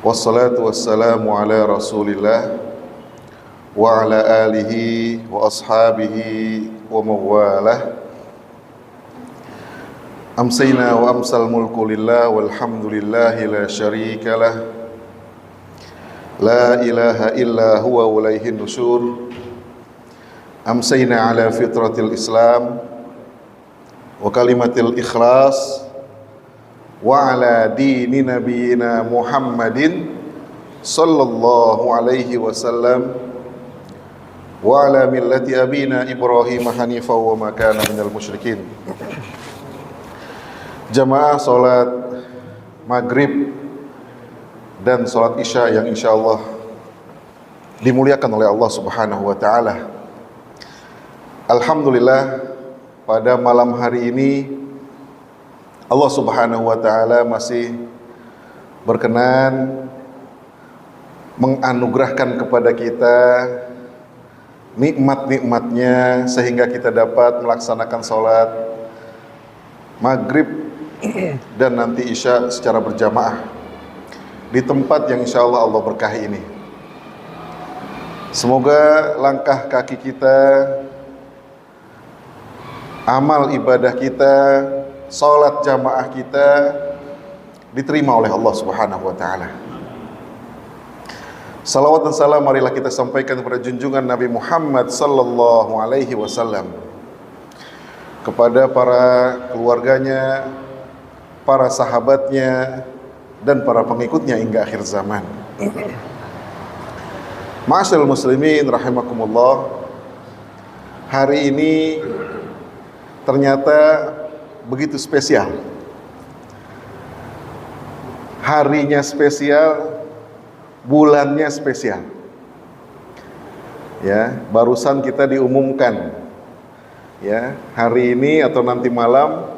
Wassalatu wassalamu ala Rasulillah wa ala alihi wa ashabihi wa mawalah. Amsayna wa amsal mulku lillah walhamdulillahi la syarika lah. La ilaha illa huwa wa ilayhin nusyur. Amsayna ala fitratil Islam wa kalimatil ikhlas wa ala dini nabiyina Muhammadin sallallahu alaihi wasallam wa ala millati abina Ibrahim hanifa wa ma kana minal musyrikin. Jamaah salat maghrib dan salat isya yang insyaallah dimuliakan oleh Allah Subhanahu wa taala. Alhamdulillah, pada malam hari ini Allah Subhanahu wa taala masih berkenan menganugerahkan kepada kita nikmat-nikmatnya sehingga kita dapat melaksanakan salat maghrib dan nanti isya secara berjamaah di tempat yang insyaallah Allah berkahi ini. Semoga langkah kaki kita, amal ibadah kita, salat jamaah kita diterima oleh Allah Subhanahu wa taala. Salawat dan salam marilah kita sampaikan kepada junjungan Nabi Muhammad sallallahu alaihi wasallam, kepada para keluarganya, para sahabatnya, dan para pengikutnya hingga akhir zaman. Ma'asyiral muslimin rahimakumullah, hari ini ternyata begitu spesial. Harinya spesial, bulannya spesial. Ya, barusan kita diumumkan, ya, hari ini atau nanti malam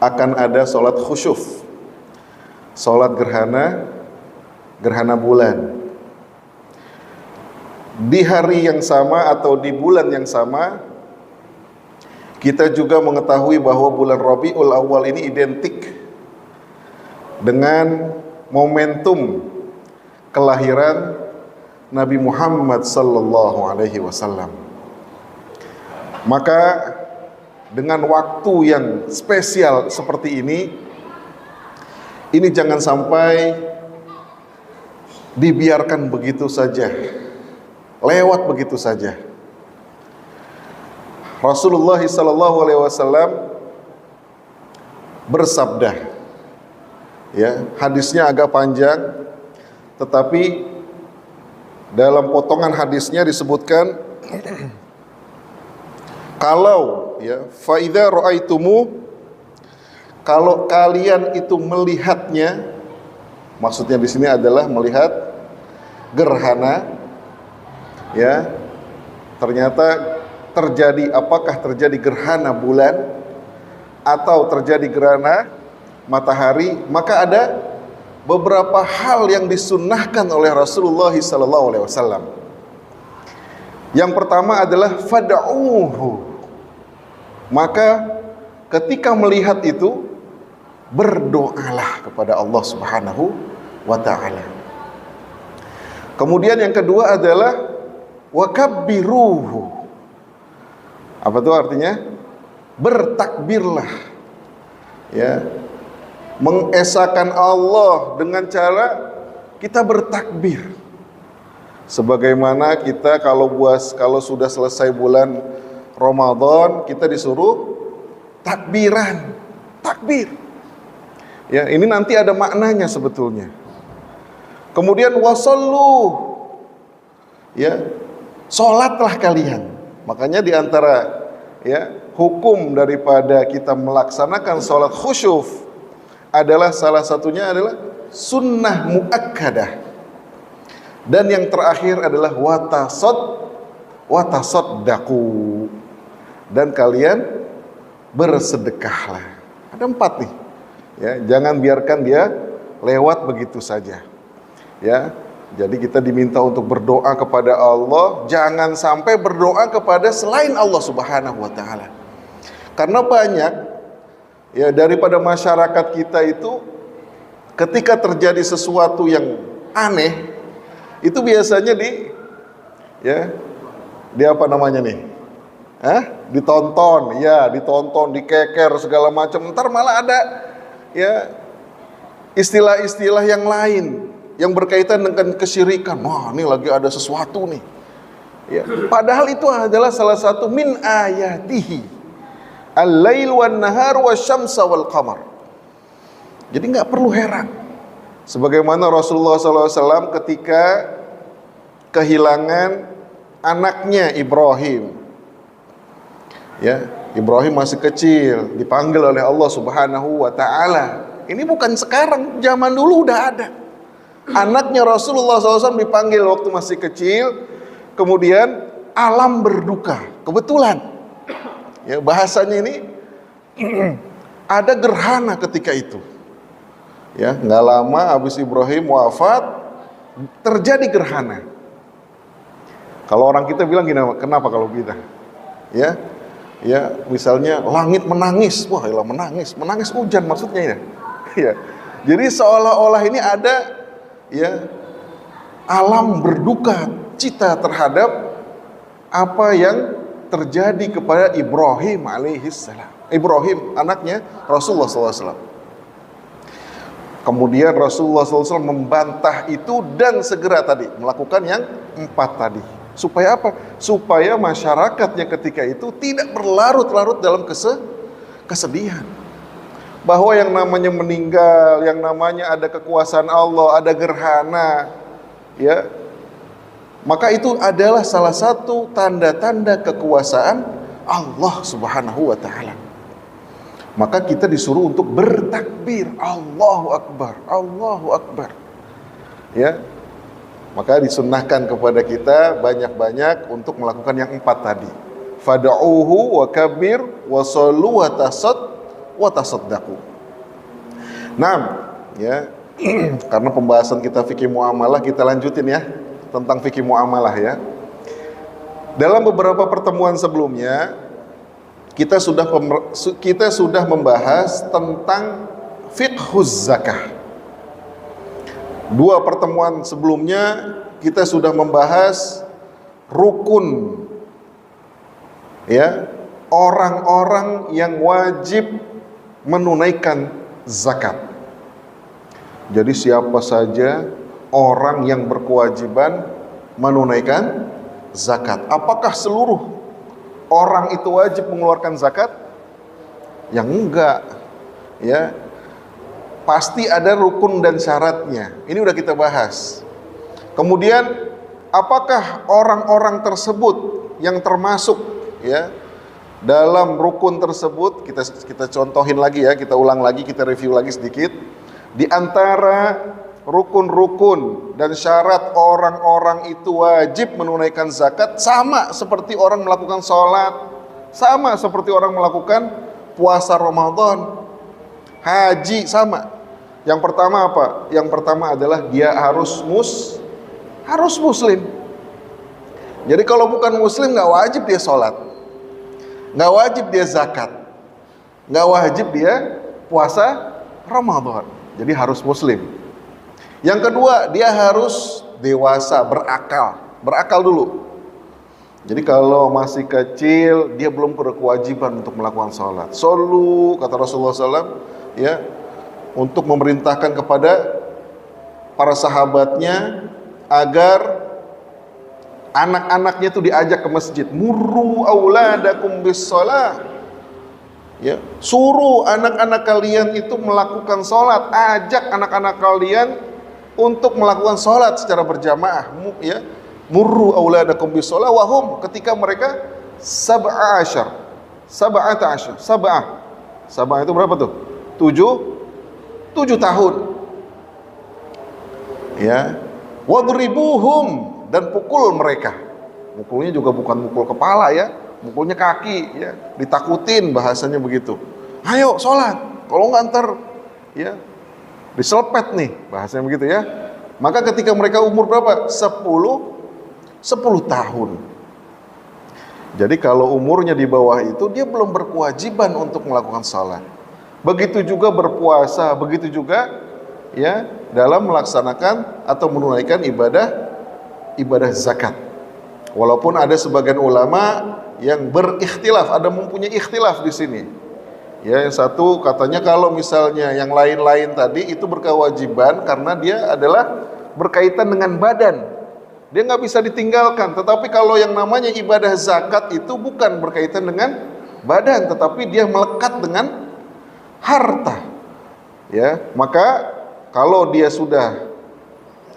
akan ada salat khusyuf, salat gerhana bulan. Di hari yang sama atau di bulan yang sama, kita juga mengetahui bahwa bulan Rabiul Awal ini identik dengan momentum kelahiran Nabi Muhammad sallallahu alaihi wasallam. Maka dengan waktu yang spesial seperti ini jangan sampai dibiarkan begitu saja, lewat begitu saja. Rasulullah sallallahu alaihi wasallam bersabda, ya, hadisnya agak panjang, tetapi dalam potongan hadisnya disebutkan, kalau, ya, fa idza ra'aitumu, kalau kalian itu melihatnya, maksudnya di sini adalah melihat gerhana, ya, ternyata terjadi, apakah terjadi gerhana bulan atau terjadi gerhana matahari, maka ada beberapa hal yang disunnahkan oleh Rasulullah SAW. Yang pertama adalah fad'uhu, maka ketika melihat itu berdoalah kepada Allah Subhanahu wa ta'ala. Kemudian yang kedua adalah wakabbiruhu. Apa itu artinya? Bertakbirlah, ya, mengesahkan Allah dengan cara kita bertakbir. Sebagaimana kita kalau sudah selesai bulan Ramadan, kita disuruh takbir. Ya, ini nanti ada maknanya sebetulnya. Kemudian wasallu, ya, salatlah kalian. Makanya di antara, ya, hukum daripada kita melaksanakan salat khusyuf adalah salah satunya adalah sunnah muakkadah. Dan yang terakhir adalah watasaddaqu, dan kalian bersedekahlah. Ada 4 nih. Ya, jangan biarkan dia lewat begitu saja. Ya, jadi kita diminta untuk berdoa kepada Allah, jangan sampai berdoa kepada selain Allah Subhanahu wa taala. Karena banyak, ya, daripada masyarakat kita itu ketika terjadi sesuatu yang aneh, itu biasanya di apa namanya nih? Ditonton, ditonton, dikeker segala macam. Ntar malah ada istilah-istilah yang lain yang berkaitan dengan kesyirikan. Wah, ini lagi ada sesuatu nih. Padahal itu adalah salah satu min ayatihi al-lail wan nahar wasyamsa wal qamar. Jadi nggak perlu heran. Sebagaimana Rasulullah SAW ketika kehilangan anaknya Ibrahim. Ibrahim masih kecil, dipanggil oleh Allah Subhanahu wa taala. Ini bukan sekarang, zaman dulu udah ada. Anaknya Rasulullah SAW dipanggil waktu masih kecil, kemudian alam berduka. Kebetulan, bahasanya ini ada gerhana ketika itu. Nggak lama habis Ibrahim wafat, terjadi gerhana. Kalau orang kita bilang gini, kenapa kalau kita? Misalnya langit menangis, wah ilah menangis hujan maksudnya ya. Jadi seolah-olah ini ada alam berduka cita terhadap apa yang terjadi kepada Ibrahim alaihissalam. Ibrahim anaknya Rasulullah SAW. Kemudian Rasulullah SAW membantah itu dan segera tadi melakukan yang 4 tadi. Supaya apa? Supaya masyarakatnya ketika itu tidak berlarut-larut dalam kesedihan. Bahwa yang namanya meninggal, yang namanya ada kekuasaan Allah, ada gerhana, maka itu adalah salah satu tanda-tanda kekuasaan Allah Subhanahu wa taala. Maka kita disuruh untuk bertakbir, Allahu Akbar, Allahu Akbar. Maka disunnahkan kepada kita banyak-banyak untuk melakukan yang 4 tadi. Fad'uhu wa kabir wa sallu wa tasaddaqu. Karena pembahasan kita fikih muamalah, kita lanjutin tentang fikih muamalah Dalam beberapa pertemuan sebelumnya kita sudah membahas tentang fiqhuz zakah. 2 pertemuan sebelumnya kita sudah membahas rukun orang-orang yang wajib menunaikan zakat. Jadi siapa saja orang yang berkewajiban menunaikan zakat. Apakah seluruh orang itu wajib mengeluarkan zakat? Yang enggak. Pasti ada rukun dan syaratnya. Ini udah kita bahas. Kemudian apakah orang-orang tersebut yang termasuk dalam rukun tersebut, kita contohin lagi kita ulang lagi, kita review lagi sedikit. Di antara rukun-rukun dan syarat orang-orang itu wajib menunaikan zakat sama seperti orang melakukan sholat, sama seperti orang melakukan puasa Ramadan, haji sama. Yang pertama apa? Yang pertama adalah dia harus muslim. Jadi kalau bukan muslim nggak wajib dia sholat, nggak wajib dia zakat, nggak wajib dia puasa Ramadan. Jadi harus muslim. Yang kedua, dia harus dewasa, berakal dulu. Jadi kalau masih kecil, dia belum berkewajiban untuk melakukan sholat. Solu, kata Rasulullah SAW, untuk memerintahkan kepada para sahabatnya agar anak-anaknya itu diajak ke masjid. Murru auladakum bis-shalah. Suruh anak-anak kalian itu melakukan sholat. Ajak anak-anak kalian untuk melakukan sholat secara berjamaah. Murru auladakum bis-shalah wahum, ketika mereka sab'ah itu berapa tuh? 7 tahun. Wadribuhum, dan pukul mereka. Mukulnya juga bukan mukul kepala mukulnya kaki ditakutin, bahasanya begitu. Ayo sholat, kalau nggak ntar diselepet nih, bahasanya begitu Maka ketika mereka umur berapa? 10 tahun. Jadi kalau umurnya di bawah itu, dia belum berkewajiban untuk melakukan sholat. Begitu juga berpuasa, begitu juga ya dalam melaksanakan atau menunaikan ibadah zakat. Walaupun ada sebagian ulama yang berikhtilaf, ada mempunyai ikhtilaf di sini. Ya, yang satu katanya kalau misalnya yang lain-lain tadi itu berkewajiban karena dia adalah berkaitan dengan badan. Dia nggak bisa ditinggalkan. Tetapi kalau yang namanya ibadah zakat itu bukan berkaitan dengan badan, tetapi dia melekat dengan harta. Ya, maka kalau dia sudah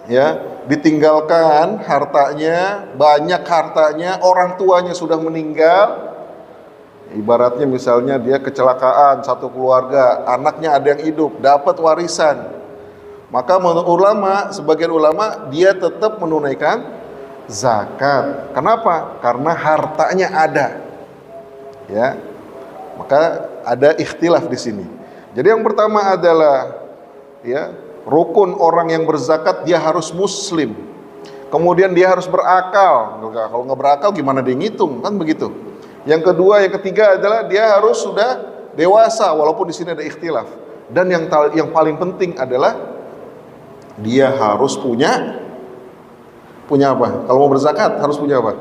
ya ditinggalkan hartanya, banyak hartanya, orang tuanya sudah meninggal, ibaratnya misalnya dia kecelakaan satu keluarga, anaknya ada yang hidup, dapat warisan, maka menurut ulama, sebagian ulama dia tetap menunaikan zakat. Kenapa? Karena hartanya ada. Ya, maka ada ikhtilaf di sini. Jadi yang pertama adalah ya rukun orang yang berzakat, dia harus muslim. Kemudian dia harus berakal. Kalau nggak berakal gimana dia ngitung, kan begitu. Yang kedua, yang ketiga adalah dia harus sudah dewasa, walaupun di sini ada ikhtilaf. Dan yang paling penting adalah dia harus punya apa? Kalau mau berzakat harus punya apa?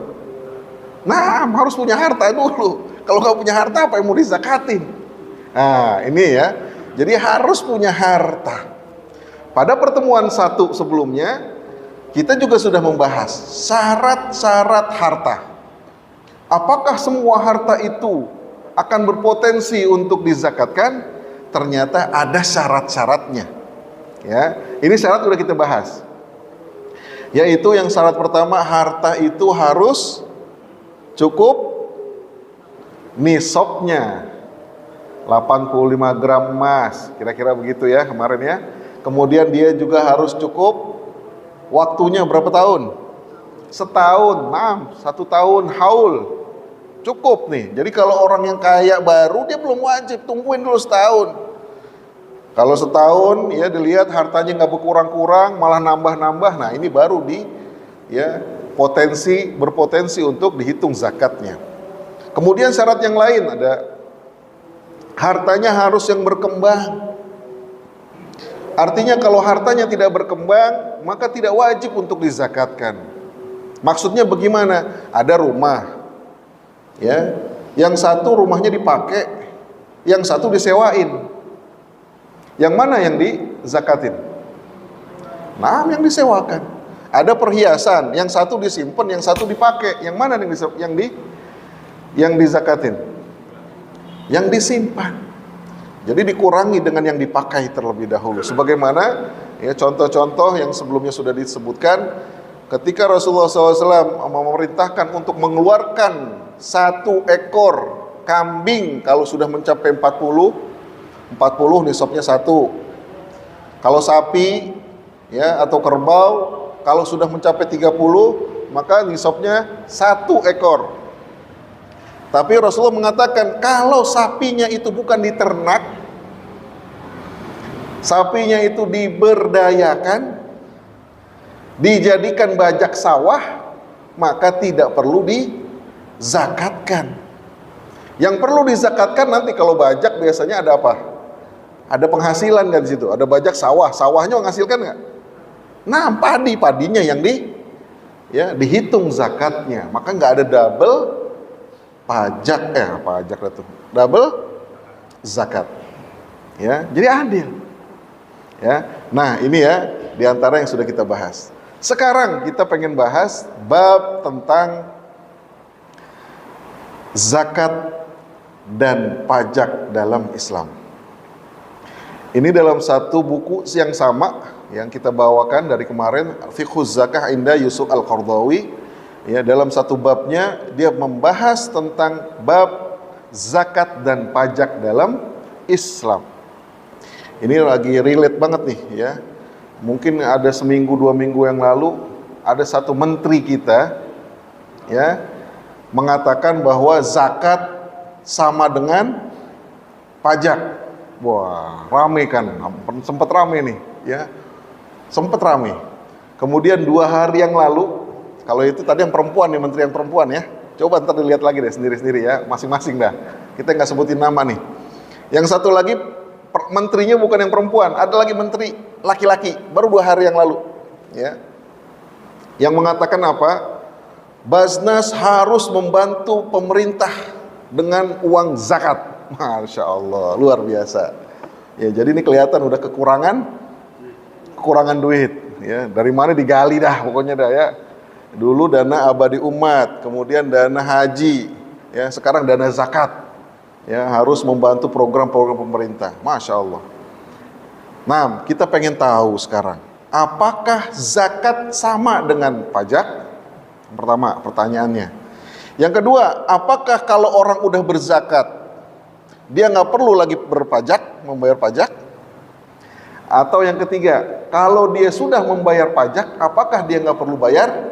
Nah, harus punya harta dulu. Kalau nggak punya harta, apa yang mau dizakatin? Nah, ini ya. Jadi harus punya harta. Pada pertemuan satu sebelumnya, kita juga sudah membahas syarat-syarat harta. Apakah semua harta itu akan berpotensi untuk dizakatkan? Ternyata ada syarat-syaratnya. Ya, ini syarat sudah kita bahas. Yaitu yang syarat pertama, harta itu harus cukup nisabnya 85 gram emas, kira-kira begitu ya kemarin ya. Kemudian dia juga harus cukup waktunya berapa tahun? Setahun, 1 tahun haul. Cukup nih. Jadi kalau orang yang kaya baru, dia belum wajib, tungguin dulu setahun. Kalau setahun ya dilihat hartanya nggak berkurang-kurang, malah nambah-nambah. Nah, ini baru berpotensi untuk dihitung zakatnya. Kemudian syarat yang lain ada hartanya harus yang berkembang. Artinya kalau hartanya tidak berkembang, maka tidak wajib untuk dizakatkan. Maksudnya bagaimana? Ada rumah, ya, yang satu rumahnya dipakai, yang satu disewain. Yang mana yang dizakatin? Nah, yang disewakan. Ada perhiasan, yang satu disimpan, yang satu dipakai. Yang mana yang dizakatin? Yang disimpan. Jadi dikurangi dengan yang dipakai terlebih dahulu. Sebagaimana ya contoh-contoh yang sebelumnya sudah disebutkan, ketika Rasulullah SAW memerintahkan untuk mengeluarkan 1 ekor kambing kalau sudah mencapai 40 nisabnya 1. Kalau sapi ya atau kerbau kalau sudah mencapai 30 maka nisabnya 1 ekor. Tapi Rasulullah mengatakan kalau sapinya itu bukan diternak, sapinya itu diberdayakan, dijadikan bajak sawah, maka tidak perlu dizakatkan. Yang perlu dizakatkan nanti kalau bajak biasanya ada apa? Ada penghasilan kan di situ, ada bajak sawah, sawahnya menghasilkan nggak? Nah, padinya yang dihitung zakatnya, maka nggak ada double pajak itu double zakat ya, jadi adil ya. Nah, ini ya diantara yang sudah kita bahas. Sekarang kita pengen bahas bab tentang zakat dan pajak dalam Islam. Ini dalam satu buku yang sama yang kita bawakan dari kemarin, Fiqhuz Zakah Inda Yusuf Al-Qardawi. Ya, dalam satu babnya dia membahas tentang bab zakat dan pajak dalam Islam. Ini lagi relate banget nih ya. Mungkin ada seminggu 2 minggu yang lalu ada satu menteri kita ya mengatakan bahwa zakat sama dengan pajak. Wah, rame kan, sempat rame nih ya. Sempat rame. Kemudian 2 hari yang lalu, kalau itu tadi yang perempuan nih, menteri yang perempuan ya. Coba ntar dilihat lagi deh sendiri-sendiri ya, masing-masing dah. Kita nggak sebutin nama nih. Yang satu lagi menterinya bukan yang perempuan, ada lagi menteri laki-laki, baru 2 hari yang lalu, ya, yang mengatakan apa? Basnas harus membantu pemerintah dengan uang zakat. Masya Allah, luar biasa. Ya, jadi ini kelihatan udah kekurangan duit. Ya, dari mana digali dah, pokoknya dah ya. Dulu dana abadi umat, kemudian dana haji, ya sekarang dana zakat. Ya, harus membantu program-program pemerintah. Masya Allah. Nah, kita pengen tahu sekarang, apakah zakat sama dengan pajak? Pertama, pertanyaannya. Yang kedua, apakah kalau orang udah berzakat, dia nggak perlu lagi membayar pajak? Atau yang ketiga, kalau dia sudah membayar pajak, apakah dia nggak perlu bayar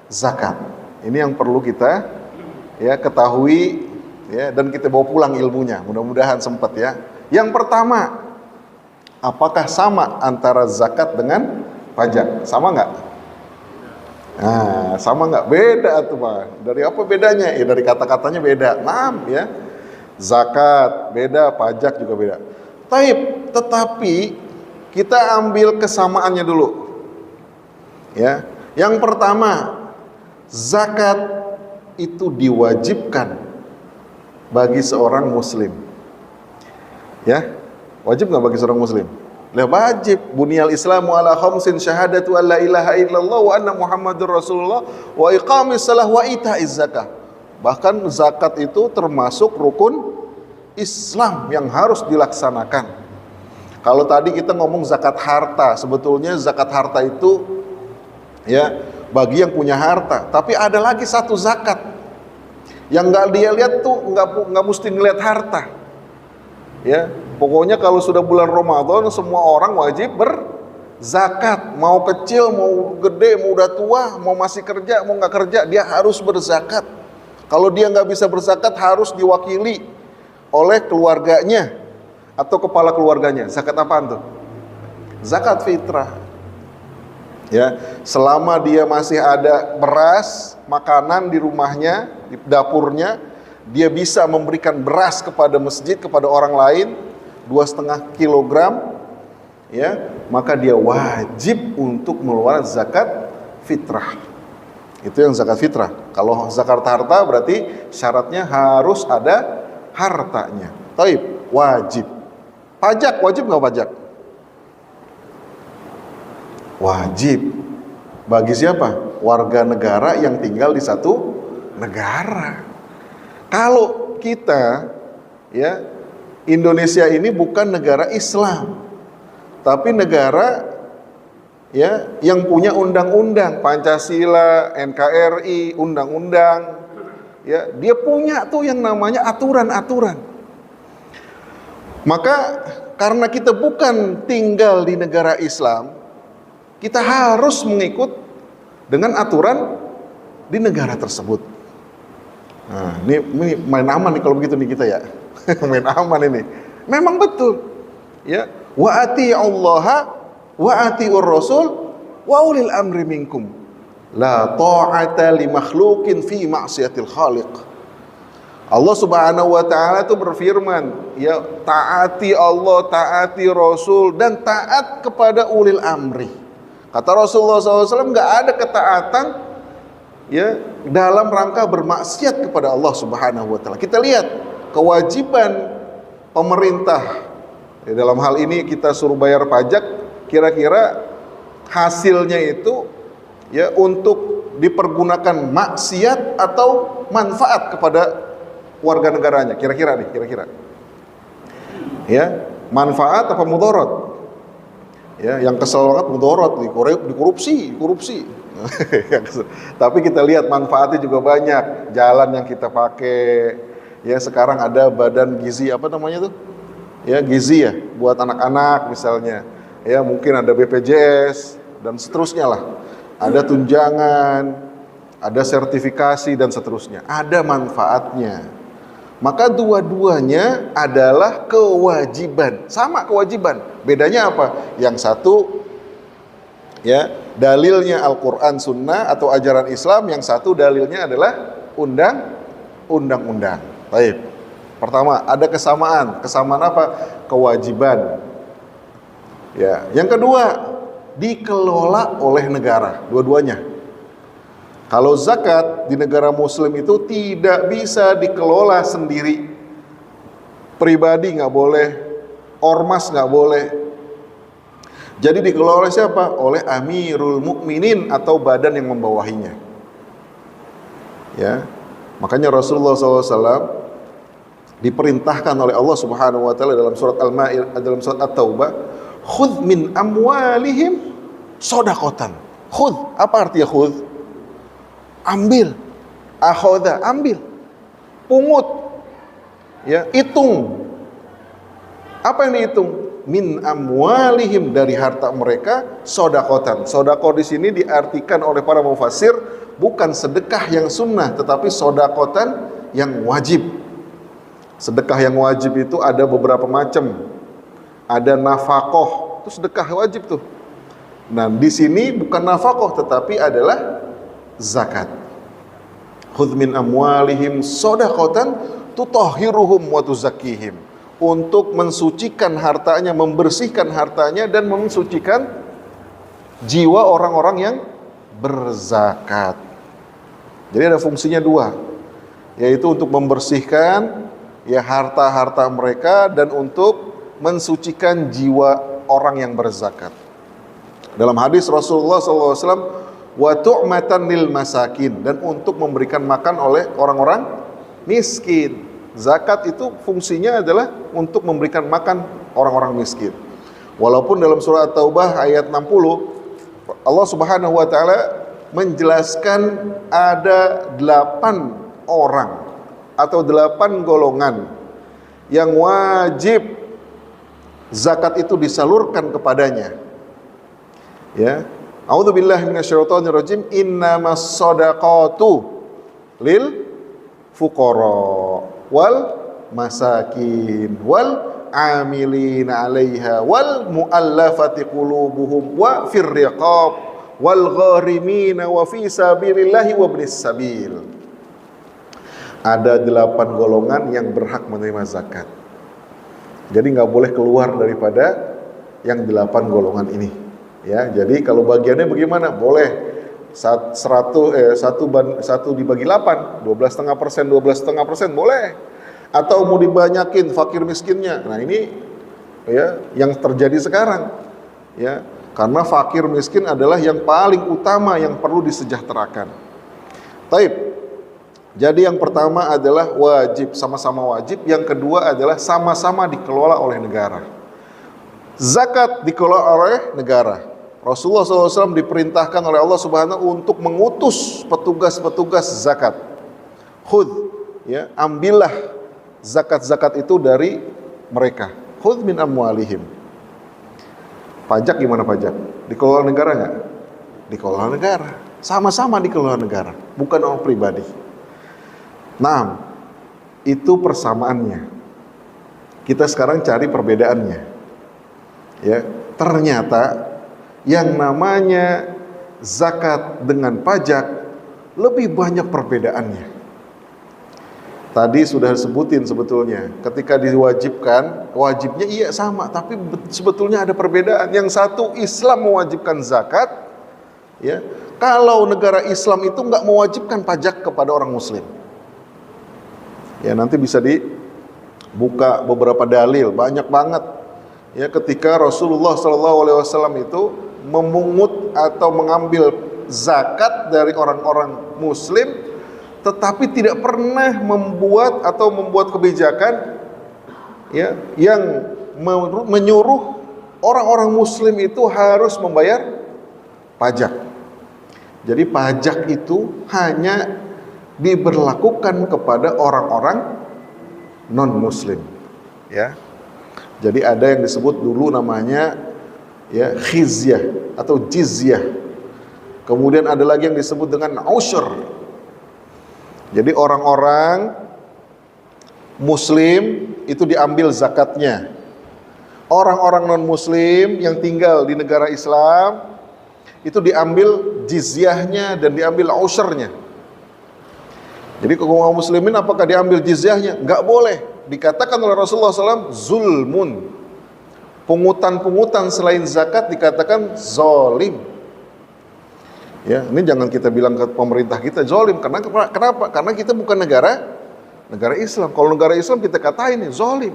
zakat? Ini yang perlu kita ya ketahui. Ya, dan kita bawa pulang ilmunya, mudah-mudahan sempat ya. Yang pertama, apakah sama antara zakat dengan pajak? Sama nggak? Nah, sama nggak? Beda tuh Pak. Dari apa bedanya? Ya dari kata-katanya beda. Ya. Zakat beda, pajak juga beda. Tetapi kita ambil kesamaannya dulu. Ya. Yang pertama, zakat itu diwajibkan bagi seorang muslim. Ya, wajib nggak bagi seorang muslim? Lah wajib. Bunyal Islamu ala khamsin syahadatu alla ilaha illallah wa anna Muhammadur Rasulullah wa iqamis shalah wa itaiz zakah. Bahkan zakat itu termasuk rukun Islam yang harus dilaksanakan. Kalau tadi kita ngomong zakat harta, sebetulnya zakat harta itu ya bagi yang punya harta. Tapi ada lagi satu zakat yang nggak dia lihat tuh nggak mesti ngelihat harta, ya pokoknya kalau sudah bulan Ramadan semua orang wajib berzakat, mau kecil mau gede mau udah tua mau masih kerja mau nggak kerja dia harus berzakat. Kalau dia nggak bisa berzakat harus diwakili oleh keluarganya atau kepala keluarganya. Zakat apaan tuh? Zakat fitrah. Ya, selama dia masih ada beras, makanan di rumahnya, di dapurnya, dia bisa memberikan beras kepada masjid, kepada orang lain 2,5 kilogram, ya, maka dia wajib untuk mengeluarkan zakat fitrah. Itu yang zakat fitrah. Kalau zakat harta berarti syaratnya harus ada hartanya. Taib, wajib. Pajak, wajib nggak pajak? Wajib. Bagi siapa? Warga negara yang tinggal di satu negara. Kalau kita ya Indonesia ini bukan negara Islam, tapi negara ya yang punya undang-undang Pancasila, NKRI, undang-undang. Ya, dia punya tuh yang namanya aturan-aturan. Maka karena kita bukan tinggal di negara Islam, kita harus mengikut dengan aturan di negara tersebut. Nah, ini main aman nih kalau begitu nih kita ya. Main aman ini. Memang betul. Ya, wa ati'ullaha wa ati'ur rasul wa ulil amri minkum. La ta'ata li makhluqin fi ma'siyatil khaliq. Allah Subhanahu wa taala itu berfirman, ya taati Allah, taati Rasul dan taat kepada ulil amri. Kata Rasulullah SAW, nggak ada ketaatan ya dalam rangka bermaksiat kepada Allah Subhanahu Wa Taala. Kita lihat kewajiban pemerintah ya, dalam hal ini kita suruh bayar pajak, kira-kira hasilnya itu ya untuk dipergunakan maksiat atau manfaat kepada warga negaranya. Kira-kira nih, kira-kira ya manfaat apa mudarat? Ya, yang kesel banget mudorot, dikorupsi. Tapi kita lihat manfaatnya juga banyak. Jalan yang kita pakai, ya sekarang ada badan gizi apa namanya tuh? Ya gizi ya, buat anak-anak misalnya. Ya mungkin ada BPJS dan seterusnya lah. Ada tunjangan, ada sertifikasi dan seterusnya. Ada manfaatnya. Maka dua-duanya adalah kewajiban, sama kewajiban. Bedanya apa? Yang satu ya dalilnya Al-Quran Sunnah atau ajaran Islam, yang satu dalilnya adalah undang-undang. Baik. Pertama, ada kesamaan. Kesamaan apa? Kewajiban. Ya. Yang kedua, dikelola oleh negara, dua-duanya. Kalau zakat di negara muslim itu tidak bisa dikelola sendiri. Pribadi nggak boleh, ormas nggak boleh. Jadi dikelola oleh siapa? Oleh Amirul Mukminin atau badan yang membawahinya. Ya, makanya Rasulullah SAW diperintahkan oleh Allah Subhanahu Wa Taala dalam surat Al-Maidah, dalam surat At-Taubah, khudh min amwalihim shadaqatan. Khudh, apa artinya khudh? Ambil. Akhoda, ambil. Pungut. Ya, hitung. Apa yang dihitung? Min amwalihim, dari harta mereka, shadaqatan. Shadaqah di sini diartikan oleh para mufassir bukan sedekah yang sunnah, tetapi shadaqatan yang wajib. Sedekah yang wajib itu ada beberapa macam. Ada nafaqah, itu sedekah wajib tuh. Nah, di sini bukan nafaqah tetapi adalah zakat. Khudh min amwalihim shadaqatan tutahhiruhum wa tuzakkihim. Untuk mensucikan hartanya, membersihkan hartanya dan mensucikan jiwa orang-orang yang berzakat. Jadi ada fungsinya dua, yaitu untuk membersihkan ya harta-harta mereka dan untuk mensucikan jiwa orang yang berzakat. Dalam hadis Rasulullah SAW, wa tu'matan lil masakin, dan untuk memberikan makan oleh orang-orang miskin. Zakat itu fungsinya adalah untuk memberikan makan orang-orang miskin. Walaupun dalam surah At-Taubah ayat 60 Allah Subhanahu wa taala menjelaskan ada 8 orang atau 8 golongan yang wajib zakat itu disalurkan kepadanya. Ya. A'udzubillahi minasyaitonirrajim. Innamas shadaqatu lil fuqara wal masakin wal amilina 'alaiha wal muallafati qulubuhum wa fir riqab wal gharimina wa fi sabilillahi wa ibnis sabil. Ada 8 golongan yang berhak menerima zakat. Jadi nggak boleh keluar daripada yang 8 golongan ini. Ya, jadi kalau bagiannya bagaimana? Boleh satu dibagi 8, 12,5%, 12,5% boleh. Atau mau dibanyakin fakir miskinnya. Nah ini ya yang terjadi sekarang. Ya, karena fakir miskin adalah yang paling utama yang perlu disejahterakan. Taib. Jadi yang pertama adalah wajib, sama-sama wajib. Yang kedua adalah sama-sama dikelola oleh negara. Zakat dikelola oleh negara. Rasulullah SAW diperintahkan oleh Allah Subhanahu untuk mengutus petugas-petugas zakat. Khudh, ya, ambillah zakat-zakat itu dari mereka. Khudh min amwalihim. Pajak gimana pajak? Dikelola negara nggak? Dikelola negara. Sama-sama dikelola negara, bukan orang pribadi. Nah, itu persamaannya. Kita sekarang cari perbedaannya. Ya, ternyata yang namanya zakat dengan pajak lebih banyak perbedaannya. Tadi sudah disebutin sebetulnya, ketika diwajibkan, wajibnya iya sama, tapi sebetulnya ada perbedaan. Yang satu Islam mewajibkan zakat, ya. Kalau negara Islam itu nggak mewajibkan pajak kepada orang Muslim. Ya, nanti bisa dibuka beberapa dalil, banyak banget. Ya, ketika Rasulullah SAW itu memungut atau mengambil zakat dari orang-orang Muslim, tetapi tidak pernah membuat kebijakan ya yang menyuruh orang-orang Muslim itu harus membayar pajak. Jadi pajak itu hanya diberlakukan kepada orang-orang non-Muslim. Ya, jadi ada yang disebut dulu namanya ya khizyah atau jizyah. Kemudian ada lagi yang disebut dengan usyr. Jadi orang-orang Muslim itu diambil zakatnya. Orang-orang non-Muslim yang tinggal di negara Islam itu diambil jizyahnya dan diambil usyurnya. Jadi kaum muslimin apakah diambil jizyahnya? Enggak boleh. dikatakan oleh Rasulullah SAW zulmun. Pungutan-pungutan selain zakat dikatakan zolim. Ya, ini jangan kita bilang ke pemerintah kita zolim. Kenapa? Karena kita bukan negara Islam. Kalau negara Islam kita katain ini zolim.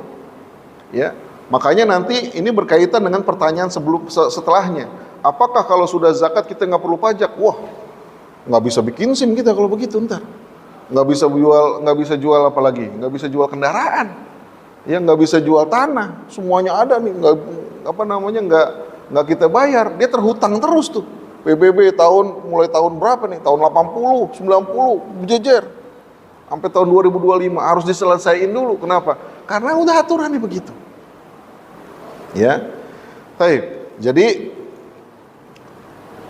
Ya, makanya nanti ini berkaitan dengan pertanyaan setelahnya. Apakah kalau sudah zakat kita nggak perlu pajak? Wah, nggak bisa bikin SIM kita kalau begitu ntar. Nggak bisa jual apa lagi? Nggak bisa jual kendaraan. Ya, nggak bisa jual tanah, semuanya ada nih, nggak kita bayar, dia terhutang terus tuh. PBB mulai tahun berapa nih? Tahun 80, 90, berjejer. Sampai tahun 2025 harus diselesaikan dulu. Kenapa? Karena udah aturannya begitu. Ya. Baik. Jadi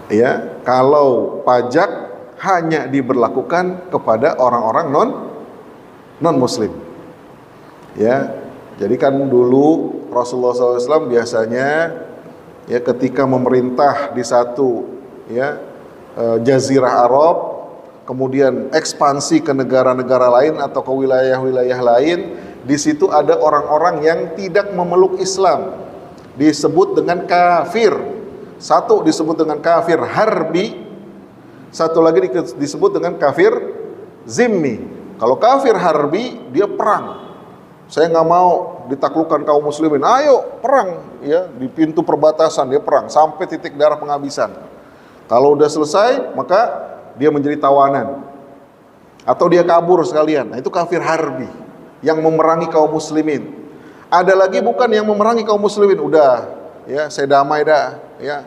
ya, kalau pajak hanya diberlakukan kepada orang-orang non muslim. Ya, jadi kan dulu Rasulullah SAW biasanya ya ketika memerintah di satu jazirah Arab, kemudian ekspansi ke negara-negara lain atau ke wilayah-wilayah lain, di situ ada orang-orang yang tidak memeluk Islam, disebut dengan kafir. Satu disebut dengan kafir harbi, satu lagi disebut dengan kafir zimmi. Kalau kafir harbi dia perang. Saya nggak mau ditaklukkan kaum muslimin. Ayo perang, ya di pintu perbatasan dia perang sampai titik darah penghabisan. Kalau udah selesai, maka dia menjadi tawanan atau dia kabur sekalian. Nah, itu kafir harbi yang memerangi kaum muslimin. Ada lagi bukan yang memerangi kaum muslimin. Udah, ya saya damai dah, ya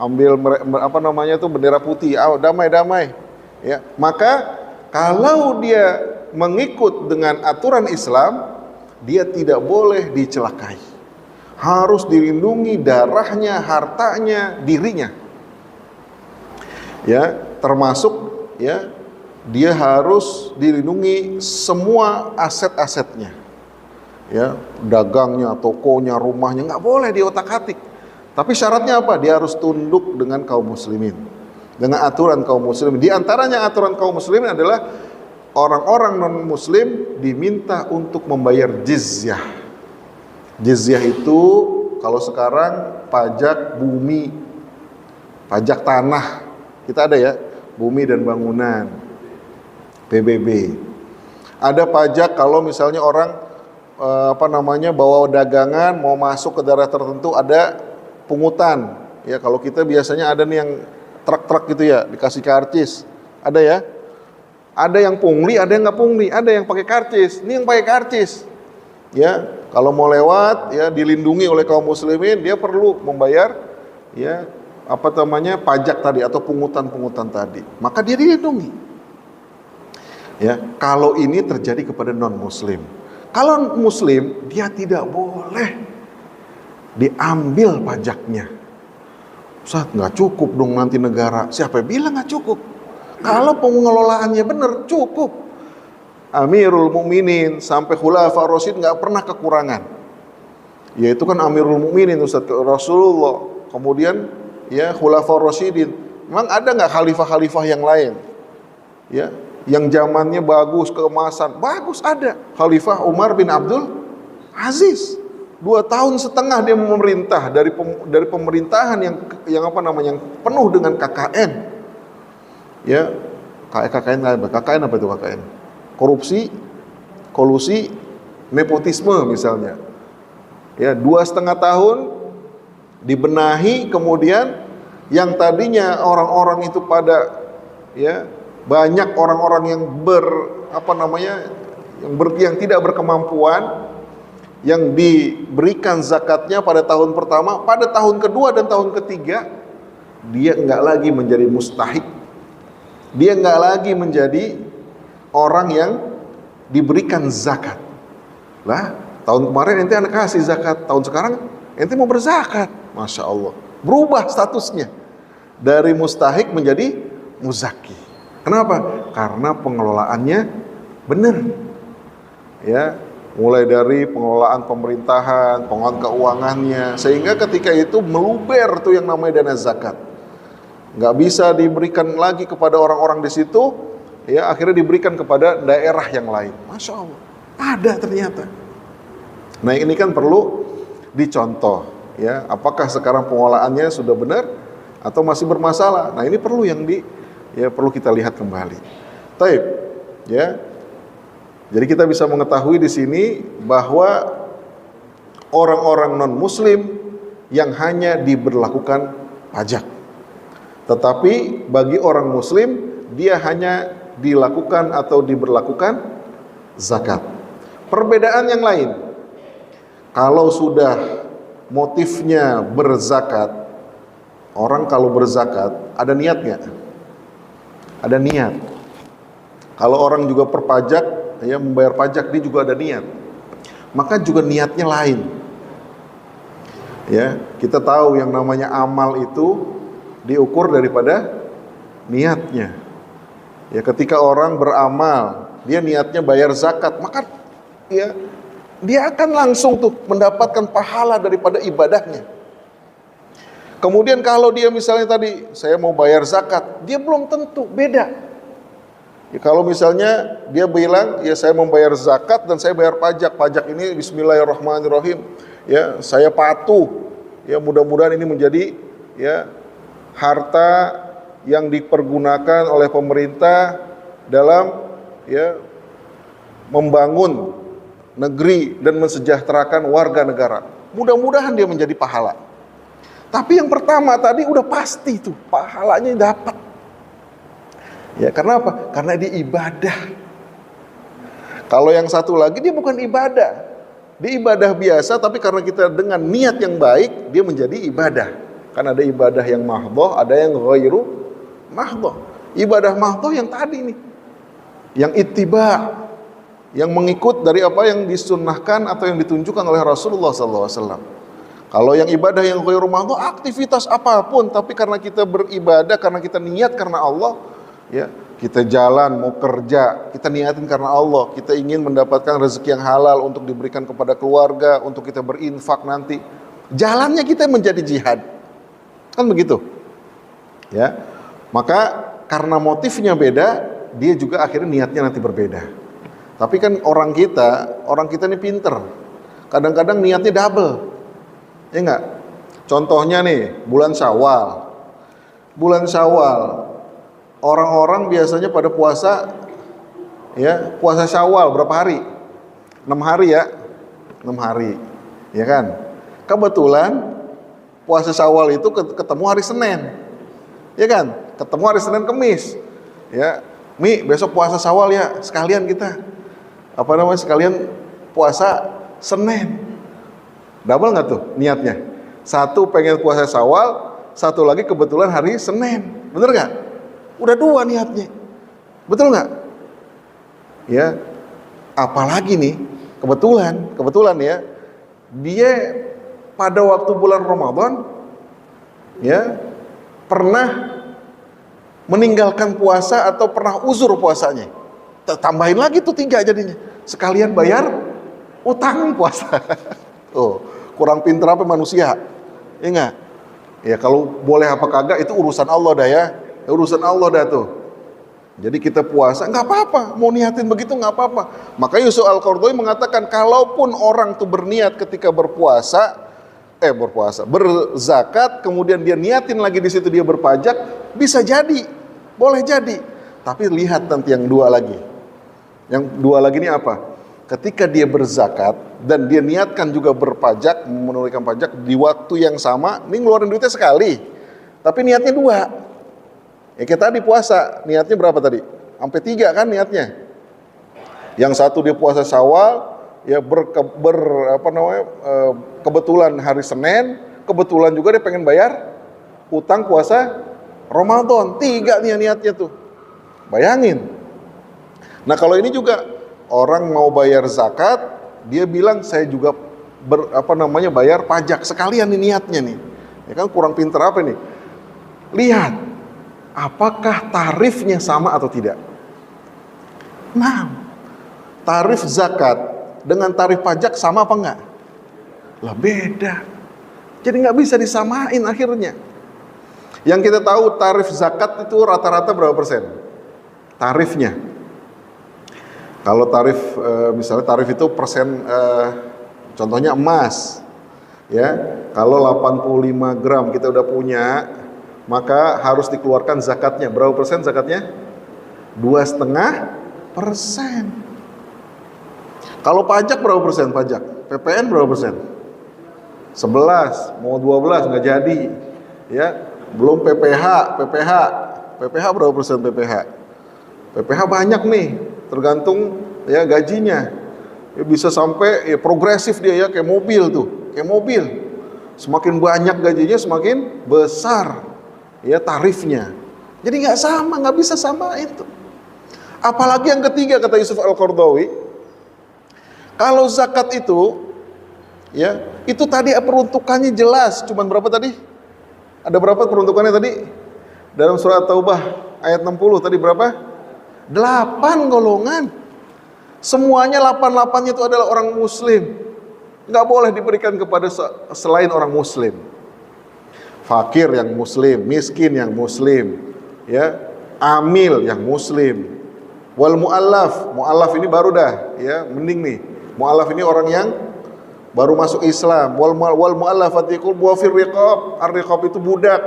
ambil bendera putih. Damai. Ya, maka kalau dia mengikut dengan aturan Islam, dia tidak boleh dicelakai, harus dilindungi darahnya, hartanya, dirinya. Ya, termasuk ya dia harus dilindungi semua aset-asetnya. Ya, dagangnya, tokonya, rumahnya nggak boleh diotak-atik. Tapi syaratnya apa? Dia harus tunduk dengan kaum muslimin, dengan aturan kaum muslimin. Di antaranya aturan kaum muslimin adalah orang-orang non-muslim diminta untuk membayar jizyah. Jizyah itu kalau sekarang pajak bumi, pajak tanah. Kita ada ya, bumi dan bangunan, PBB. Ada pajak kalau misalnya orang bawa dagangan mau masuk ke daerah tertentu, ada pungutan. Ya, kalau kita biasanya ada nih yang truk-truk gitu ya, dikasih karcis. Ada ya? Ada yang pungli, ada yang nggak pungli, ada yang pakai karcis. Ini yang pakai karcis. Ya, kalau mau lewat ya dilindungi oleh kaum muslimin, dia perlu membayar ya pajak tadi atau pungutan-pungutan tadi. Maka dia dilindungi. Ya, kalau ini terjadi kepada non muslim. Kalau muslim dia tidak boleh diambil pajaknya. Ustaz, nggak cukup dong nanti negara. Siapa yang bilang nggak cukup? Kalau pengelolaannya benar, cukup. Amirul Mukminin sampai Khulafa Rasyid nggak pernah kekurangan. Yaitu kan Amirul Mukminin Ustaz Rasulullah. Kemudian ya Khulafa Rasyidin. Memang ada nggak khalifah-khalifah yang lain? Ya, yang zamannya bagus, keemasan, bagus ada. Khalifah Umar bin Abdul Aziz. 2 tahun setengah dia memerintah dari pemerintahan yang penuh dengan KKN. Ya, KKN apa itu KKN? Korupsi, kolusi, nepotisme misalnya. Ya, 2,5 tahun dibenahi, kemudian yang tadinya orang-orang itu pada ya banyak orang-orang yang yang tidak berkemampuan, yang diberikan zakatnya pada tahun pertama, pada tahun kedua dan tahun ketiga dia enggak lagi menjadi mustahik. Dia enggak lagi menjadi orang yang diberikan zakat. Lah, tahun kemarin ente anak kasih zakat, tahun sekarang ente mau berzakat. Masya Allah, berubah statusnya dari mustahik menjadi muzaki. Kenapa? Karena pengelolaannya benar. Ya, mulai dari pengelolaan pemerintahan, pengelolaan keuangannya, sehingga ketika itu meluber tuh yang namanya dana zakat. Nggak bisa diberikan lagi kepada orang-orang di situ, ya akhirnya diberikan kepada daerah yang lain. Masya Allah, ada ternyata. Nah, ini kan perlu dicontoh, ya. Apakah sekarang pengolahannya sudah benar atau masih bermasalah? Nah, ini perlu perlu kita lihat kembali. Taib, ya. Jadi kita bisa mengetahui di sini bahwa orang-orang non-muslim yang hanya diberlakukan pajak. Tetapi bagi orang muslim dia hanya dilakukan atau diberlakukan zakat. Perbedaan yang lain, kalau sudah motifnya berzakat, orang kalau berzakat ada niat nggak? Ada niat. Kalau orang juga perpajak, ya membayar pajak, dia juga ada niat. Maka juga niatnya lain. Ya, kita tahu yang namanya amal itu diukur daripada niatnya. Ya, ketika orang beramal, dia niatnya bayar zakat, maka ya dia akan langsung tuh mendapatkan pahala daripada ibadahnya. Kemudian kalau dia misalnya tadi saya mau bayar zakat, dia belum tentu, beda. Ya, kalau misalnya dia bilang ya saya membayar zakat dan saya bayar pajak, pajak ini bismillahirrahmanirrahim, ya saya patuh, ya mudah-mudahan ini menjadi ya harta yang dipergunakan oleh pemerintah dalam ya membangun negeri dan mensejahterakan warga negara. Mudah-mudahan dia menjadi pahala. Tapi yang pertama tadi udah pasti tuh pahalanya dapat. Ya, karena apa? Karena dia ibadah. Kalau yang satu lagi dia bukan ibadah. Dia ibadah biasa, tapi karena kita dengan niat yang baik, dia menjadi ibadah. Kan ada ibadah yang mahdhah, ada yang ghairu mahdhah. Ibadah mahdhah yang tadi nih, yang ittiba, yang mengikut dari apa yang disunnahkan atau yang ditunjukkan oleh Rasulullah SAW. Kalau yang ibadah yang ghairu mahdhah, aktivitas apapun, tapi karena kita beribadah, karena kita niat karena Allah, ya kita jalan mau kerja, kita niatin karena Allah, kita ingin mendapatkan rezeki yang halal untuk diberikan kepada keluarga, untuk kita berinfak nanti, jalannya kita menjadi jihad, kan begitu, ya. Maka karena motifnya beda, dia juga akhirnya niatnya nanti berbeda. Tapi kan orang kita ini pinter, kadang-kadang niatnya double, ya enggak? Contohnya nih bulan Syawal, orang-orang biasanya pada puasa, ya puasa Syawal berapa hari? 6 hari ya, 6 hari, ya kan? Kebetulan puasa Syawal itu ketemu hari Senin, ya kan? Ketemu hari Senin Kemis, ya. Mi besok puasa Syawal ya, sekalian kita sekalian puasa Senin. Double nggak tuh niatnya? Satu pengen puasa Syawal, satu lagi kebetulan hari Senin, bener nggak? Udah 2 niatnya, betul nggak? Ya, apalagi nih kebetulan ya, dia pada waktu bulan Ramadan ya pernah meninggalkan puasa atau pernah uzur puasanya. Tambahin lagi tuh 3 jadinya, sekalian bayar utang puasa. Oh, kurang pinter apa manusia, ya enggak? Ya kalau boleh apa kagak itu urusan Allah dah ya, urusan Allah dah tuh. Jadi kita puasa nggak apa-apa, mau niatin begitu nggak apa-apa. Makanya Yusuf Al-Qaradawi mengatakan kalaupun orang tuh berniat ketika berzakat, kemudian dia niatin lagi di situ dia berpajak, bisa jadi, boleh jadi. Tapi lihat nanti yang 2 lagi. Yang 2 lagi ini apa? Ketika dia berzakat dan dia niatkan juga berpajak, menunaikan pajak di waktu yang sama, ini ngeluarin duitnya sekali, tapi niatnya 2. Ya kayak tadi puasa, niatnya berapa tadi? Sampai 3 kan niatnya. Yang satu dia puasa Syawal, ya kebetulan hari Senin, kebetulan juga dia pengen bayar utang puasa Ramadan. 3 nih niatnya tuh. Bayangin. Nah kalau ini juga orang mau bayar zakat, dia bilang saya juga bayar pajak sekalian nih niatnya nih. Ya kan kurang pinter apa nih? Lihat, apakah tarifnya sama atau tidak? Nah, tarif zakat dengan tarif pajak sama apa enggak? Lah beda. Jadi nggak bisa disamain akhirnya. Yang kita tahu tarif zakat itu rata-rata berapa persen? Tarifnya. Kalau tarif misalnya tarif itu persen, Contohnya emas. Ya, kalau 85 gram kita udah punya, maka harus dikeluarkan zakatnya. Berapa persen zakatnya? 2,5%. Kalau pajak berapa persen pajak? PPN berapa persen? 11, mau 12 nggak jadi. Ya, belum PPH berapa persen PPH? PPH banyak nih, tergantung ya gajinya. Ya, bisa sampai ya, progresif dia ya, kayak mobil tuh. Kayak mobil, semakin banyak gajinya semakin besar ya tarifnya. Jadi nggak sama, nggak bisa sama itu. Apalagi yang ketiga kata Yusuf Al-Qaradawi, kalau zakat itu ya itu tadi peruntukannya jelas. Cuman berapa tadi? Ada berapa peruntukannya tadi? Dalam surat Taubah ayat 60 tadi berapa? 8 golongan. Semuanya 8-8-nya itu adalah orang muslim. Nggak boleh diberikan kepada selain orang muslim. Fakir yang muslim, miskin yang muslim, ya, amil yang muslim. Wal mu'allaf ini baru dah, ya, mending nih. Mu'allaf ini orang yang baru masuk Islam. Wal mu'allafati qulubuhum wa fir riqab. Ar-riqab itu budak.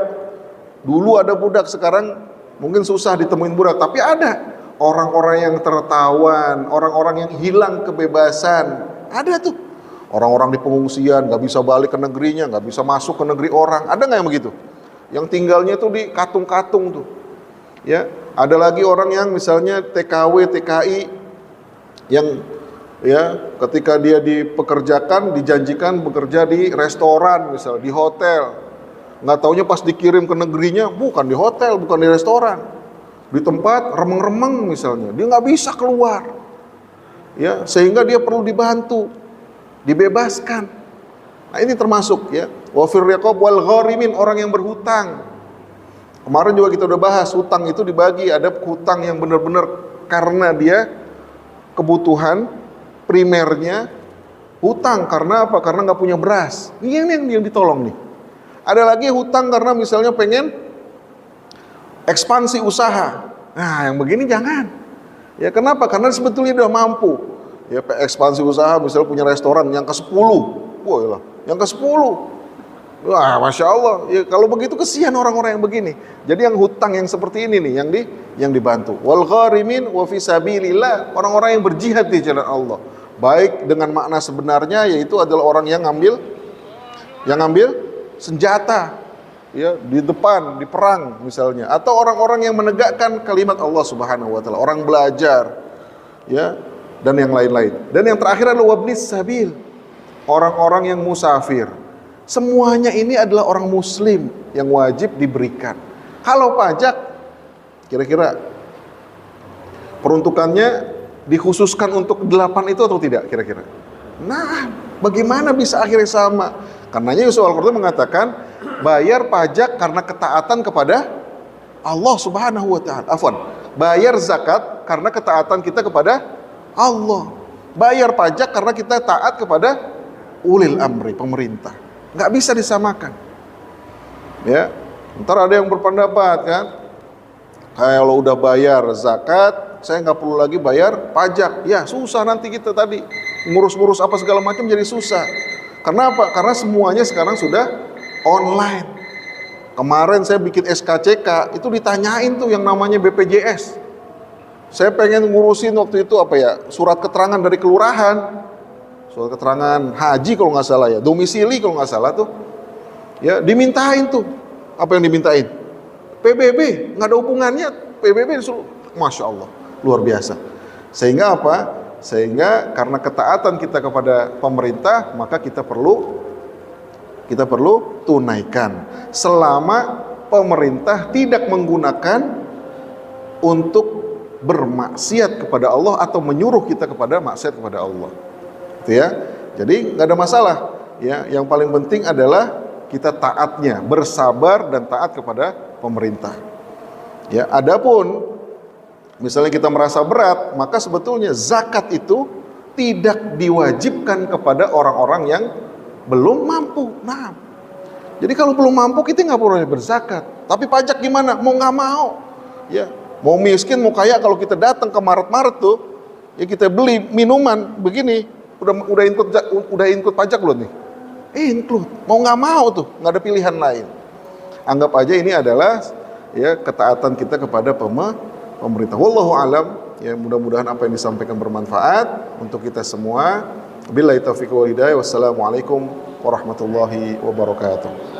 Dulu ada budak, sekarang mungkin susah ditemuin budak, tapi ada orang-orang yang tertawan, orang-orang yang hilang kebebasan. Ada tuh. Orang-orang di pengungsian, nggak bisa balik ke negerinya, nggak bisa masuk ke negeri orang. Ada nggak yang begitu? Yang tinggalnya itu di katung-katung tuh. Ya, ada lagi orang yang misalnya TKW, TKI, yang ya ketika dia dipekerjakan, dijanjikan bekerja di restoran, misal di hotel. Nggak taunya pas dikirim ke negerinya, bukan di hotel, bukan di restoran, di tempat remeng-remeng misalnya. Dia nggak bisa keluar. Ya, sehingga dia perlu dibantu, dibebaskan. Nah, ini termasuk ya, wa fir riqab wal gharimin, orang yang berhutang. Kemarin juga kita udah bahas, hutang itu dibagi, ada hutang yang benar-benar karena dia kebutuhan primernya, hutang karena apa? Karena nggak punya beras. Ini yang ditolong nih. Ada lagi hutang karena misalnya pengen ekspansi usaha. Nah, yang begini jangan. Ya kenapa? Karena sebetulnya udah mampu. Ya ekspansi usaha, misalnya punya restoran yang ke-10. Wah, yang ke-10. Wah, Masya Allah. Ya, kalau begitu kesian orang-orang yang begini. Jadi yang hutang yang seperti ini nih yang dibantu. Wal gharimin wa fi sabilillah, orang-orang yang berjihad di jalan Allah. Baik dengan makna sebenarnya, yaitu adalah orang yang ngambil senjata ya di depan, di perang misalnya, atau orang-orang yang menegakkan kalimat Allah Subhanahu wa taala, orang belajar ya, dan yang lain-lain. Dan yang terakhir adalah wabnis sabil, orang-orang yang musafir. Semuanya ini adalah orang muslim yang wajib diberikan. Kalau pajak, kira-kira peruntukannya dikhususkan untuk 8 itu atau tidak kira-kira? Nah, bagaimana bisa akhirnya sama? Karenanya Yusuf Al-Qaradawi mengatakan, bayar pajak karena ketaatan kepada Allah Subhanahu wa taala. Afwan, bayar zakat karena ketaatan kita kepada Allah. Bayar pajak karena kita taat kepada ulil amri, pemerintah. Nggak bisa disamakan. Ya, ntar ada yang berpendapat kan, kalau udah bayar zakat, saya nggak perlu lagi bayar pajak. Ya susah nanti kita tadi ngurus-ngurus apa segala macam jadi susah. Kenapa? Karena semuanya sekarang sudah online. Kemarin saya bikin SKCK, itu ditanyain tuh yang namanya BPJS. Saya pengen ngurusin waktu itu apa ya, surat keterangan dari kelurahan, surat keterangan haji kalau nggak salah ya, domisili kalau nggak salah tuh, ya dimintain tuh, apa yang dimintain? PBB, nggak ada hubungannya, PBB disuruh, Masya Allah, luar biasa. Sehingga apa? Sehingga karena ketaatan kita kepada pemerintah, maka kita perlu tunaikan, selama pemerintah tidak menggunakan untuk bermaksiat kepada Allah atau menyuruh kita kepada maksiat kepada Allah. Gitu ya. Jadi nggak ada masalah. Ya, yang paling penting adalah kita taatnya, bersabar dan taat kepada pemerintah. Ya, adapun misalnya kita merasa berat, maka sebetulnya zakat itu tidak diwajibkan kepada orang-orang yang belum mampu. Nah, jadi kalau belum mampu kita nggak boleh berzakat. Tapi pajak gimana? Mau nggak mau, ya. Mau miskin, mau kaya, kalau kita datang ke Maret tuh, ya kita beli minuman begini, udah include pajak belum nih? Include. Mau nggak mau tuh, nggak ada pilihan lain. Anggap aja ini adalah ya ketaatan kita kepada pemerintah. Wallahu alam. Ya mudah-mudahan apa yang disampaikan bermanfaat untuk kita semua. Billahi taufiq wal hidayah. Wassalamualaikum warahmatullahi wabarakatuh.